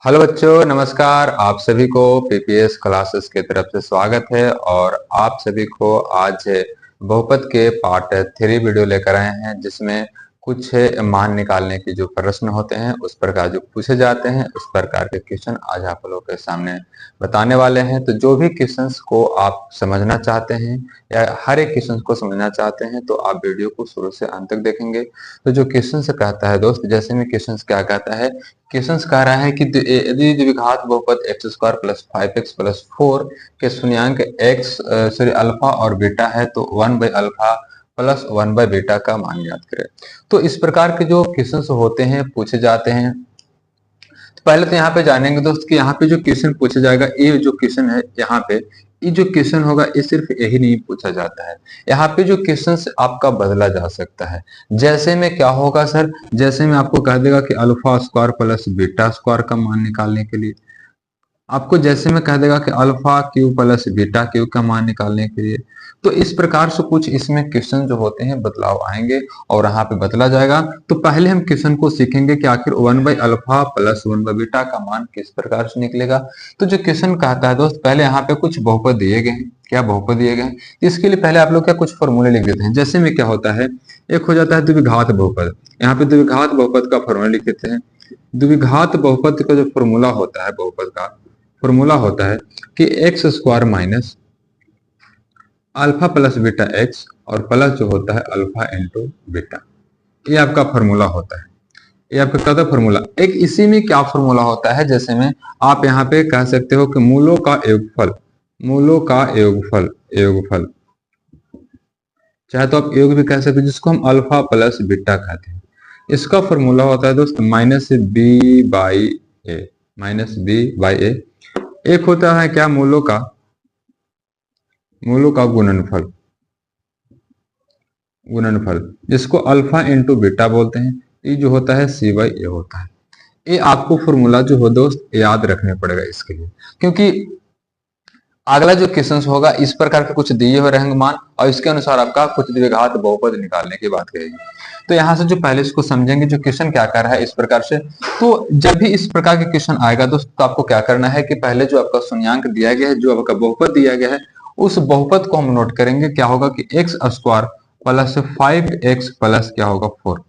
Hello बच्चों, नमस्कार। आप सभी को पीपीएस क्लासेस की तरफ से स्वागत है और आप सभी को आज बहुपद के पार्ट 3 वीडियो लेकर आए हैं, जिसमें कुछ मान निकालने के जो प्रश्न होते हैं उस प्रकार जो पूछे जाते हैं उस प्रकार के क्वेश्चन आज आप लोगों के सामने बताने वाले हैं। तो जो भी क्वेश्चंस को आप समझना चाहते हैं या हर एक क्वेश्चन को समझना चाहते हैं तो आप वीडियो को शुरू से अंत तक देखेंगे। तो जो क्वेश्चन से कहता है दोस्त, जैसे में क्वेश्चन क्या कहता है, क्वेश्चन कह रहा है कि यदि द्विघात बहुपद x square plus 5x plus 4 के शून्यांक एक्स सॉरी अल्फा और बीटा है तो 1 by alpha plus 1 by beta का मान ज्ञात करें। तो इस प्रकार के जो क्वेश्चन होते हैं पूछे जाते हैं। तो पहले तो यहाँ पे जानेंगे दोस्त कि यहाँ पे जो क्वेश्चन पूछा जाएगा, ये जो क्वेश्चन है यहाँ पे, ये जो क्वेश्चन होगा ये सिर्फ यही नहीं पूछा जाता है। यहाँ पे जो क्वेश्चन आपका बदला जा सकता है। जैसे में क्या होगा सर, जैसे में आपको कह देगा कि alpha square plus beta square का मान निकालने के लिए, आपको जैसे में कह देगा कि alpha Q plus beta Q का मान निकालने के लिए। तो इस प्रकार से कुछ इसमें क्वेश्चन जो होते हैं बदलाव आएंगे और यहाँ पे बदला जाएगा। तो पहले हम क्वेश्चन को सीखेंगे कि आखिर 1 by alpha plus 1 by beta का मान किस प्रकार से निकलेगा। तो जो क्वेश्चन कहता है दोस्त, पहले यहाँ पे कुछ बहुपद दिए गए हैं। क्या बहुपद दिए गए हैं? इसके लिए पहले आप लोग क्या कुछ फॉर्मूले लिख देते हैं। जैसे में क्या होता है, एक हो जाता है द्विघात बहुपद। यहाँ पे द्विघात बहुपद का फॉर्मूला लिख देते हैं। द्विघात बहुपद का जो फॉर्मूला होता है, बहुपद का फॉर्मूला होता है कि x square minus alpha plus beta x और प्लस जो होता है अल्फा इंटू बीटा। ये आपका फॉर्मूला होता है। ये आपका क्या था फॉर्मूला। एक इसी में क्या फॉर्मूला होता है, जैसे में आप यहाँ पे कह सकते हो कि मूलों का योगफल, मूलों का योगफल, योगफल चाहे तो आप योग भी कह सकते हो, जिसको हम अल्फा प्लस बीटा कहते हैं। इसका फॉर्मूला होता है दोस्त minus B by A, minus B by A. एक होता है क्या, मूलों का, मूलों का गुणनफल, गुणनफल जिसको अल्फा इंटू बीटा बोलते हैं। ये जो होता है सी बाई ए होता है। ये आपको फॉर्मूला जो हो दोस्त याद रखने पड़ेगा इसके लिए, क्योंकि अगला जो क्वेश्चन होगा इस प्रकार के कुछ दिए हुए रहेंगे मान और इसके अनुसार आपका कुछ द्विघात बहुपद निकालने की बात करेगी। तो यहाँ से जो पहले इसको समझेंगे, जो क्वेश्चन क्या कर रहा है इस प्रकार से। तो जब भी इस प्रकार के क्वेश्चन आएगा दोस्त, तो आपको क्या करना है कि पहले जो आपका शून्यांक दिया गया है, जो आपका बहुपद दिया गया है, उस बहुपद को हम नोट करेंगे। क्या होगा कि x square plus 5x plus क्या होगा 4,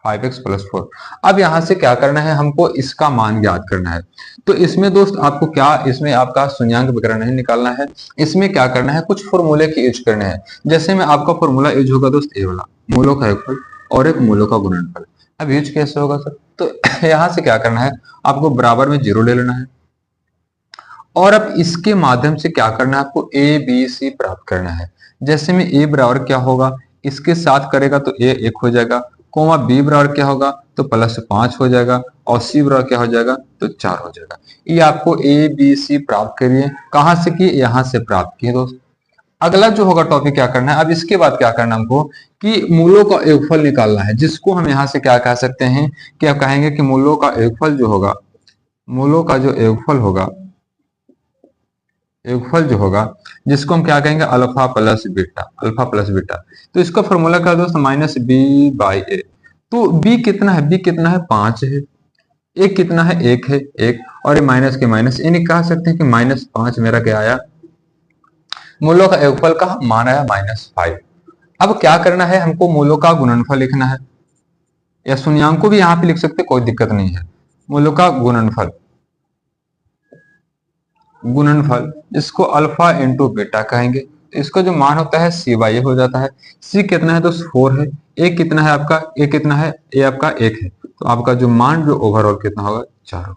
5x प्लस 4। अब यहां से क्या करना है, हमको इसका मान ज्ञात करना है। तो इसमें दोस्त आपको क्या, इसमें आपका शून्यांक विकर्ण नहीं निकालना है। इसमें क्या करना है, कुछ फॉर्मूले की यूज करने हैं। जैसे में आपका फॉर्मूला यूज होगा दोस्त ये वाला, मूलों का योगफल और एक मूलों का गुणनफल। अब यूज कैसे होगा सर, तो यहां से क्या करना है, आपको बराबर में 0 ले लेना है और अब इसके माध्यम से क्या करना है, आपको ए बी सी प्राप्त करना है। जैसे में ए बराबर क्या होगा, इसके साथ करेगा तो ए 1 हो जाएगा, कोमा बी बराबर क्या होगा तो प्लस 5 हो जाएगा और सी बराबर क्या हो जाएगा तो 4 हो जाएगा। ये आपको ए बी सी प्राप्त करिए। कहां से किए, यहां से प्राप्त किए दोस्त। अगला जो होगा टॉपिक क्या करना है, अब इसके बाद क्या करना है हमको कि मूलों का योगफल निकालना है, जिसको हम यहां से क्या कह सकते हैं कि आप कहेंगे कि मूलों का योगफल जो होगा, मूलों का जो योगफल होगा, योगफल जो होगा जिसको हम क्या कहेंगे alpha plus beta, alpha plus beta. तो इसका फॉर्मूला क्या दोस्त माइनस बी बाई ए। तो बी कितना है, बी कितना है 5 है, एक कितना है 1 है 1, और ये माइनस के माइनस, यानी कह सकते हैं कि -5 मेरा क्या आया, मूलों का योगफल का मान आया -5। अब क्या करना है, हमको मूलों का गुणनफल लिखना है, या शून्यांक को भी यहाँ पे लिख सकते, कोई दिक्कत नहीं है। मूलों का गुणनफल, गुणनफल जिसको अल्फा इंटू बीटा कहेंगे। तो इसका जो मान होता है सी बाई ए हो जाता है। सी कितना है तो 4 है, ए कितना है आपका, ए कितना है, ए आपका 1 है। तो आपका जो मान जो ओवरऑल कितना होगा 4।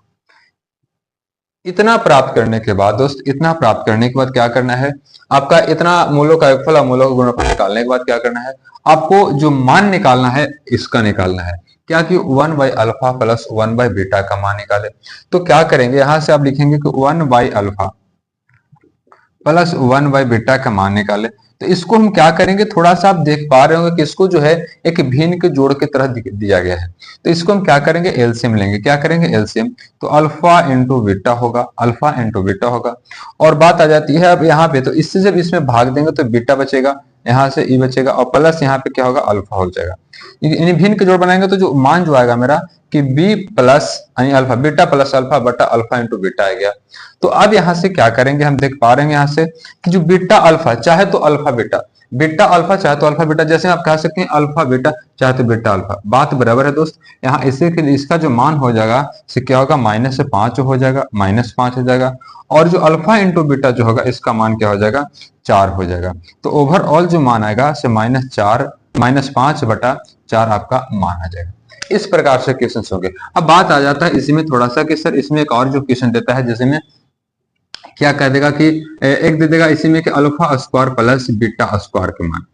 इतना प्राप्त करने के बाद दोस्त, इतना प्राप्त करने के बाद क्या करना है, आपका इतना मूलों का योगफल और मूलों का गुणनफल निकालने के बाद क्या करना है, आपको जो मान निकालना है इसका निकालना है। क्या कि 1 by alpha plus 1 by beta का मान निकाले। तो क्या करेंगे, यहां से आप लिखेंगे कि 1 by alpha plus 1 by beta का मान निकाले। तो इसको हम क्या करेंगे, थोड़ा सा आप देख पा रहे होंगे कि इसको जो है एक भिन्न के जोड़ की तरह दिया गया है। तो इसको हम क्या करेंगे, एलसीएम लेंगे। क्या करेंगे, एलसीएम। तो अल्फा इंटू बीटा होगा, अल्फा इंटू बीटा होगा। और बात आ जाती है अब यहाँ पे, तो इससे जब इसमें भाग देंगे तो बीटा बचेगा, यहाँ से ई बचेगा और प्लस यहाँ पे क्या होगा, अल्फा हो जाएगा। यानी भिन्न के जोड़ बनाएंगे तो जो मान जो आएगा मेरा कि बी प्लस यानी अल्फा, बीटा प्लस अल्फा बटा अल्फा इंटू बीटा आ गया। तो अब यहाँ से क्या करेंगे, हम देख पा रहे हैं यहाँ से कि जो बीटा अल्फा चाहे तो अल्फा बीटा, बीटा अल्फा चाहे तो अल्फा बीटा, जैसे आप कह सकते हैं अल्फा बीटा चाहे तो बीटा अल्फा, बात बराबर है दोस्त। यहाँ इसी के लिए इसका जो मान हो जाएगा से क्या होगा, -5 हो जाएगा, -5 हो जाएगा। और जो अल्फा इंटू बीटा जो होगा इसका मान क्या हो जाएगा, 4 हो जाएगा। तो ओवरऑल जो मान आएगा से -4 -5 बटा 4 आपका मान आ जाएगा। इस प्रकार से क्वेश्चन होंगे। अब बात आ जाता है इसी में थोड़ा सा कि सर इसमें एक और जो क्वेश्चन देता है, जैसे में क्या कह देगा कि एक दे देगा इसी में कि alpha square plus beta square के मान,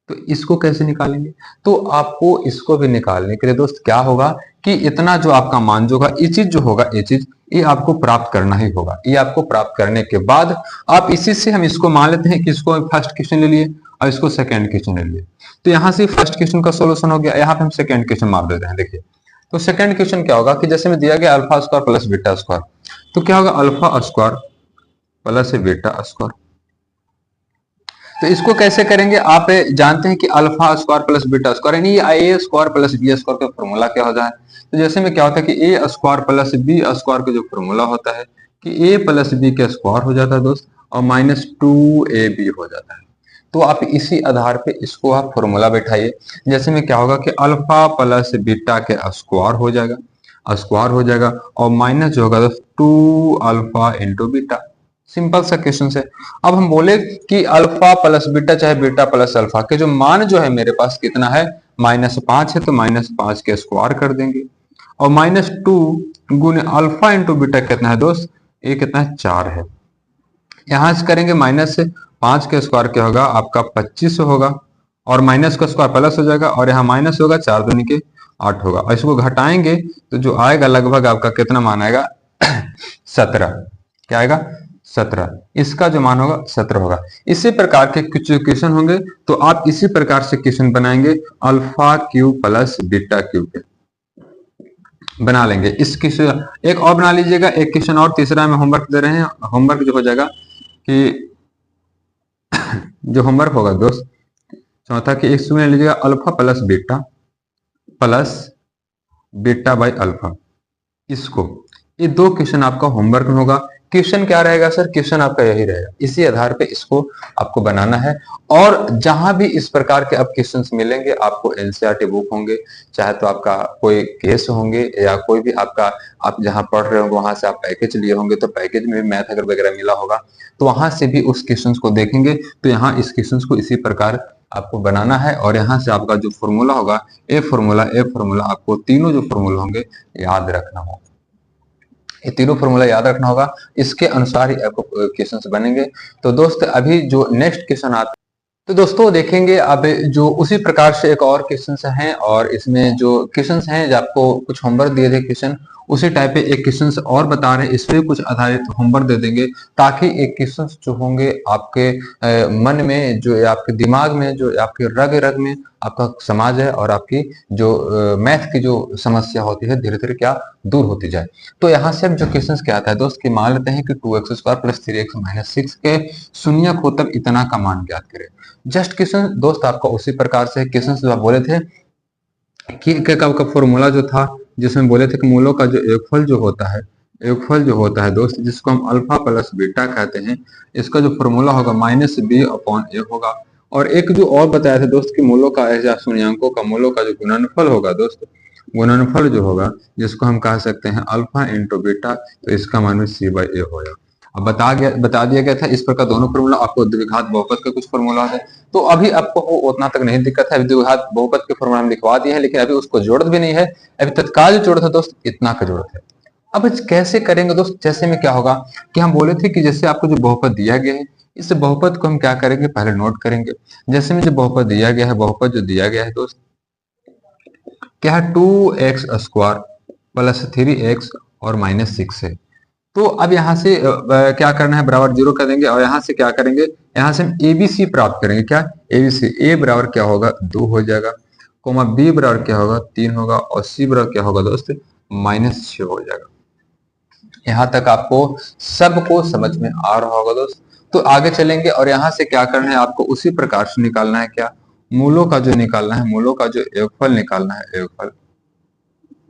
तो इसको कैसे निकालेंगे। तो आपको इसको भी निकालने के लिए दोस्त क्या होगा कि इतना जो आपका मान जो होगा, ये चीज जो होगा, ये चीज ये आपको प्राप्त करना ही होगा। ये आपको प्राप्त करने के बाद आप इसी से हम इसको मान लेते हैं कि इसको फर्स्ट क्वेश्चन ले लिए और इसको सेकंड क्वेश्चन ले लिए। तो यहाँ से फर्स्ट क्वेश्चन का सोल्यूशन हो गया, यहाँ पे हम सेकंड क्वेश्चन मार देते हैं। देखिए तो सेकंड क्वेश्चन क्या होगा कि जैसे में दिया गया alpha square plus beta square, तो क्या होगा alpha square plus beta square. तो इसको कैसे करेंगे, आप जानते हैं कि alpha square plus beta square यानी ए स्क्वायर प्लस बी स्क्वायर का फॉर्मूला क्या होता है। तो जैसे में क्या होता है कि ए स्क्वायर प्लस बी स्क्वायर का जो फॉर्मूला होता है कि ए प्लस बी का स्क्वायर हो जाता है दोस्त और -2ab हो जाता है। तो आप इसी आधार पे इसको आप फॉर्मूला बैठाइए। जैसे में क्या होगा कि अल्फा प्लस बीटा के स्क्वायर हो जाएगा, स्क्वायर हो जाएगा और माइनस जो होगा दोस्त 2 अल्फा इंटू बीटा। सिंपल सा क्वेश्चन है। अब हम बोले कि अल्फा प्लस बीटा चाहे बीटा प्लस अल्फा के जो मान जो है मेरे पास कितना है, -5 है, तो -5 के स्क्वायर कर देंगे और -2 गुने अल्फा इंटू बीटा कितना है दोस्त, ये कितना है, 4 है। यहां से करेंगे -5 के स्क्वायर क्या होगा आपका 25 होगा और माइनस का स्क्वायर प्लस हो जाएगा और यहाँ माइनस होगा 4 दूनी के 8 होगा और इसको घटाएंगे तो जो आएगा लगभग आपका कितना मान आएगा 17। क्या आएगा 17, इसका जो मान होगा 17 होगा। इसी प्रकार के कुछ क्वेश्चन होंगे तो आप इसी प्रकार से क्वेश्चन बनाएंगे, alpha cube plus beta cube के बना लेंगे। इस क्वेश्चन एक और बना लीजिएगा, एक क्वेश्चन और तीसरा में होमवर्क दे रहे हैं। होमवर्क जो हो जाएगा कि जो होमवर्क होगा दोस्त चौथा कि एक सुन लीजिएगा alpha plus beta by alpha. इसको ये दो क्वेश्चन आपका होमवर्क में होगा। क्वेश्चन क्या रहेगा सर, क्वेश्चन आपका यही रहेगा, इसी आधार पे इसको आपको बनाना है। और जहां भी इस प्रकार के अब क्वेश्चंस मिलेंगे आपको एनसीईआरटी बुक होंगे, चाहे तो आपका कोई केस होंगे या कोई भी आपका आप जहां पढ़ रहे होंगे वहां से आप पैकेज लिए होंगे, तो पैकेज में भी मैथ अगर वगैरह मिला होगा तो वहां से भी उस क्वेश्चन को देखेंगे। तो यहाँ इस क्वेश्चन को इसी प्रकार आपको बनाना है और यहाँ से आपका जो फॉर्मूला होगा ए फॉर्मूला आपको तीनों जो फॉर्मूला होंगे याद रखना होगा। ये तीनों फॉर्मूला याद रखना होगा, इसके अनुसार ही आपको क्वेश्चंस बनेंगे। तो दोस्त अभी जो नेक्स्ट क्वेश्चन आता है तो दोस्तों देखेंगे अब जो उसी प्रकार से एक और क्वेश्चंस हैं और इसमें जो क्वेश्चंस हैं जो आपको कुछ होमवर्क दिए थे क्वेश्चन उसी टाइप पे एक क्वेश्चंस और बता रहे हैं, इसमें कुछ आधारित होमवर्क दे देंगे ताकि एक क्वेश्चंस जो होंगे आपके मन में जो आपके दिमाग में जो आपके रग रग में आपका समाज है और आपकी जो मैथ की जो समस्या होती है धीरे धीरे क्या दूर होती जाए। तो यहाँ से हम जो क्वेश्चंस क्या आता है दोस्त कि मान लेते हैं कि 2x² + 3x - 6 के शून्य को तब इतना का मान ज्ञात करें। जस्ट क्वेश्चन दोस्त आपका उसी प्रकार से क्वेश्चन जो आप बोले थे कि का फॉर्मूला जो था जिसमें बोले थे कि मूलों का जो योगफल जो होता है दोस्त जिसको हम अल्फा प्लस बीटा कहते हैं, इसका जो फॉर्मूला होगा -b/a होगा। और एक जो और बताया था दोस्त कि मूलों का ऐसा शून्यांकों का मूलों का जो गुणनफल होगा दोस्त, गुणनफल जो होगा जिसको हम कह सकते हैं अल्फा इंटू बीटा, तो इसका मान c/a होगा। अब बता दिया गया था इस प्रकार दोनों फॉर्मूला आपको द्विघात बहुपद का कुछ फॉर्मूला है। तो अभी आपको उतना तक नहीं दिक्कत है, अभी द्विघात बहुपद के फॉर्मूला हम लिखवा दिए हैं लेकिन अभी उसको जरूरत भी नहीं है, अभी तत्काल जो जरूरत है दोस्त इतना का जरूरत है। अब कैसे करेंगे दोस्त, जैसे में क्या होगा कि हम बोले थे कि जैसे आपको जो बहुपद दिया गया है इस बहुपद को हम क्या करेंगे पहले नोट करेंगे। जैसे में जो बहुपद दिया गया है, बहुपद जो दिया गया है दोस्त क्या है 2x² + 3x और -6 है। तो अब यहाँ से क्या करना है बराबर 0 कर देंगे और यहाँ से क्या करेंगे, यहाँ से हम ABC प्राप्त करेंगे। क्या ABC, A बराबर क्या होगा 2 हो जाएगा, कोमा B बराबर क्या होगा 3 होगा और C बराबर क्या होगा दोस्त -6 हो जाएगा। यहाँ तक आपको सबको समझ में आ रहा होगा दोस्त। तो आगे चलेंगे और यहाँ से क्या करना है आपको, उसी प्रकार से निकालना है क्या, मूलों का जो निकालना है, मूलों का जो योगफल निकालना है, योगफल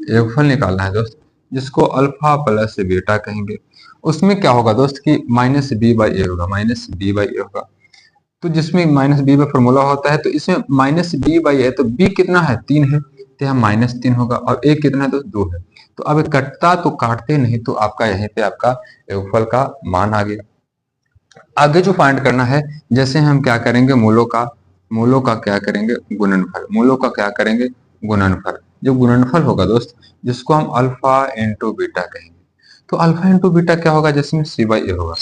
योगफल निकालना है दोस्त, जिसको अल्फा प्लस बीटा कहेंगे। उसमें क्या होगा दोस्त कि माइनस बी बाई ए होगा, माइनस बी बाई ए होगा। तो जिसमें माइनस बी बाई फॉर्मूला होता है, तो इसमें माइनस बी बाई ए, तो बी कितना है 3 है, तो यहाँ माइनस 3 होगा, और ए कितना है दोस्त 2 है। तो अब कटता तो काटते नहीं, तो आपका यहीं पे आपका योगफल का मान आ गया। आगे जो फाइंड करना है, जैसे हम क्या करेंगे, मूलों का क्या करेंगे, गुणनफल, मूलों का क्या करेंगे, गुणनफल। जो गुणनफल होगा दोस्त, जिसको हम अल्फा इंटू बीटा कहेंगे, तो अल्फा इंटू बीटा क्या होगा, जैसे में सी बाई ए होगा,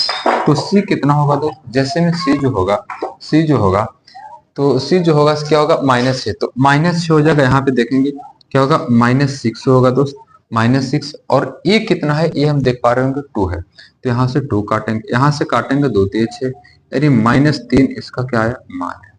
तो सी कितना होगा दोस्त, जैसे में सी जो होगा, सी जो होगा, तो सी जो होगा क्या होगा, -6, तो -6 हो जाएगा। यहाँ पे देखेंगे क्या होगा, -6 होगा दोस्त, -6, और ए कितना है, ये हम देख पा रहे होंगे 2 है, तो यहाँ से 2 काटेंगे, यहाँ से काटेंगे 2 3 6, यानी -3 इसका क्या है, मान है।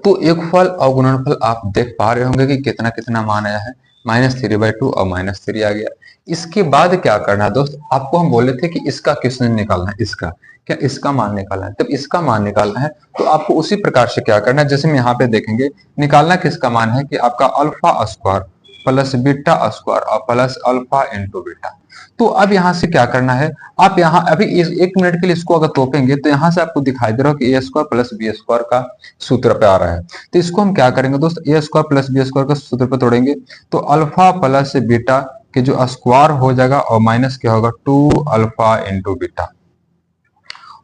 तो योगफल और गुणनफल आप देख पा रहे होंगे कि कितना कितना मान आया है, -3/2 और -3 आ गया। इसके बाद क्या करना है दोस्त, आपको हम बोले थे कि इसका क्वेश्चन निकालना है, इसका क्या, इसका मान निकालना है। जब इसका मान निकालना है तो आपको उसी प्रकार से क्या करना है, जैसे हम यहाँ पे देखेंगे, निकालना किसका मान है कि आपका alpha square plus beta square और प्लस अल्फा इंटू बीटा। तो अब यहाँ से क्या करना है, आप यहाँ अभी इस 1 मिनट के लिए इसको अगर तोपेंगे, तो यहाँ से आपको दिखाई दे रहा हो कि ए स्क्वायर प्लस बी स्क्वायर का सूत्र पे आ रहा है। तो इसको हम क्या करेंगे दोस्त, ए स्क्वायर प्लस बी स्क्वायर का सूत्र पे तोड़ेंगे, तो अल्फा प्लस बीटा के जो स्क्वायर हो जाएगा, और माइनस क्या होगा 2 अल्फा इंटू बीटा,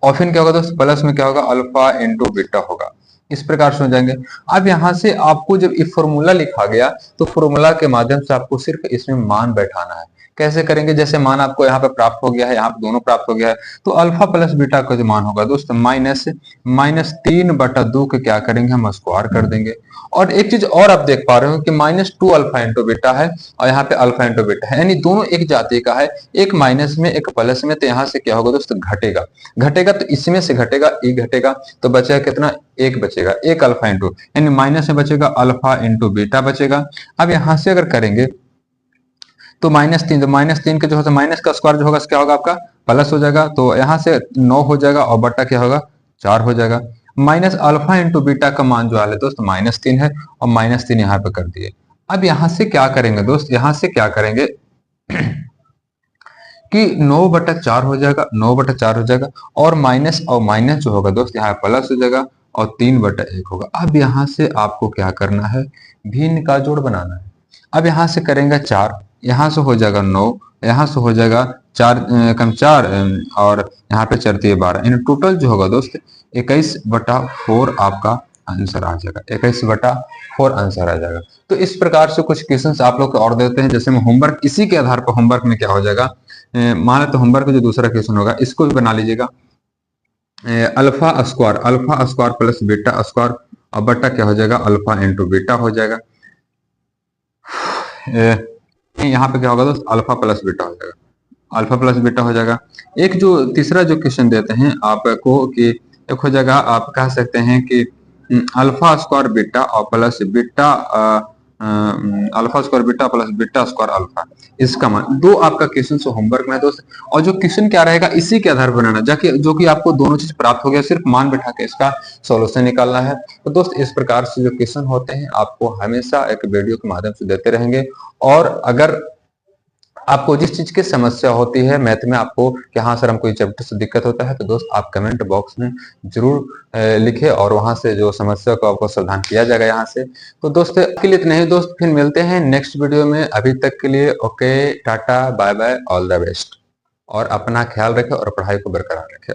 और फिर क्या होगा दोस्त, प्लस में क्या होगा, अल्फा इंटू बीटा होगा। इस प्रकार से हो जाएंगे। अब यहाँ से आपको जब ये फॉर्मूला लिखा गया, तो फॉर्मूला के माध्यम से आपको सिर्फ इसमें मान बैठाना है। कैसे करेंगे, जैसे मान आपको यहाँ पे प्राप्त हो गया है, यहाँ पे दोनों प्राप्त हो गया है, तो अल्फा प्लस बीटा का जो मान होगा दोस्त, -3/2 के क्या करेंगे, हम स्क्वायर कर देंगे। और एक चीज और आप देख पा रहे हो कि -2 अल्फा इंटू बीटा है, और यहाँ पे अल्फा इंटू बीटा है, यानी दोनों एक जाति का है, एक माइनस में एक प्लस में, तो यहाँ से क्या होगा दोस्त, घटेगा। घटेगा तो इसमें से घटेगा, ए घटेगा, तो बचेगा कितना, 1 बचेगा, 1 अल्फा इंटू, यानी माइनस में बचेगा अल्फा इंटू बीटा बचेगा। अब यहाँ से अगर करेंगे तो -3, तो -3 के जो है माइनस का स्क्वायर जो होगा क्या होगा, आपका प्लस हो जाएगा, तो यहाँ से 9 हो जाएगा, और बट्टा क्या होगा, 4 हो जाएगा। माइनस अल्फा इंटू बीटा का मान जो है दोस्त -3 है, और -3 यहाँ पे कर दिए। अब यहाँ से क्या करेंगे दोस्त, यहाँ से क्या करेंगे कि 9/4 हो जाएगा, 9/4 हो जाएगा, और माइनस जो होगा दोस्त यहाँ प्लस हो जाएगा, और 3/1 होगा। अब यहाँ से आपको क्या करना है, भिन्न का जोड़ बनाना है। अब यहाँ से करेंगे 4, यहाँ से हो जाएगा 9, यहाँ से हो जाएगा 4 कम 4, और यहाँ पे 4 12, इन टोटल जो होगा दोस्त 21/4 आपका आंसर आ जाएगा, 21/4 आंसर आ जाएगा। तो इस प्रकार से कुछ क्वेश्चंस आप लोग को और देते हैं, जैसे में होमवर्क, इसी के आधार पर होमवर्क में क्या हो जाएगा, मान तो होमवर्क जो दूसरा क्वेश्चन होगा इसको भी बना लीजिएगा, alpha square plus beta square, और बट्टा क्या हो जाएगा, अल्फा इंटू बीटा हो जाएगा। यहाँ पे क्या होगा दोस्त, अल्फा प्लस बीटा हो जाएगा, अल्फा प्लस बीटा हो जाएगा। एक जो तीसरा जो क्वेश्चन देते हैं आपको कि एक हो जाएगा, आप कह सकते हैं कि अल्फा स्क्वायर बीटा और plus beta, alpha square beta plus beta square alpha, इसका मान। दो आपका क्वेश्चन होमवर्क में है दोस्त, और जो क्वेश्चन क्या रहेगा इसी के आधार पर बनाना, जाके जो कि आपको दोनों चीज प्राप्त हो गया, सिर्फ मान बैठा के इसका सॉल्यूशन निकालना है। तो दोस्त इस प्रकार से जो क्वेश्चन होते हैं आपको हमेशा एक वीडियो के माध्यम से देते रहेंगे। और अगर आपको जिस चीज की समस्या होती है मैथ में, आपको कि हाँ सर हमको ये चैप्टर से दिक्कत होता है, तो दोस्त आप कमेंट बॉक्स में जरूर लिखे, और वहां से जो समस्या को आपको समाधान किया जाएगा यहाँ से। तो दोस्त के लिए इतना ही दोस्त, फिर मिलते हैं नेक्स्ट वीडियो में। अभी तक के लिए okay, tata bye bye, all the best, और अपना ख्याल रखें और पढ़ाई को बरकरार रखें।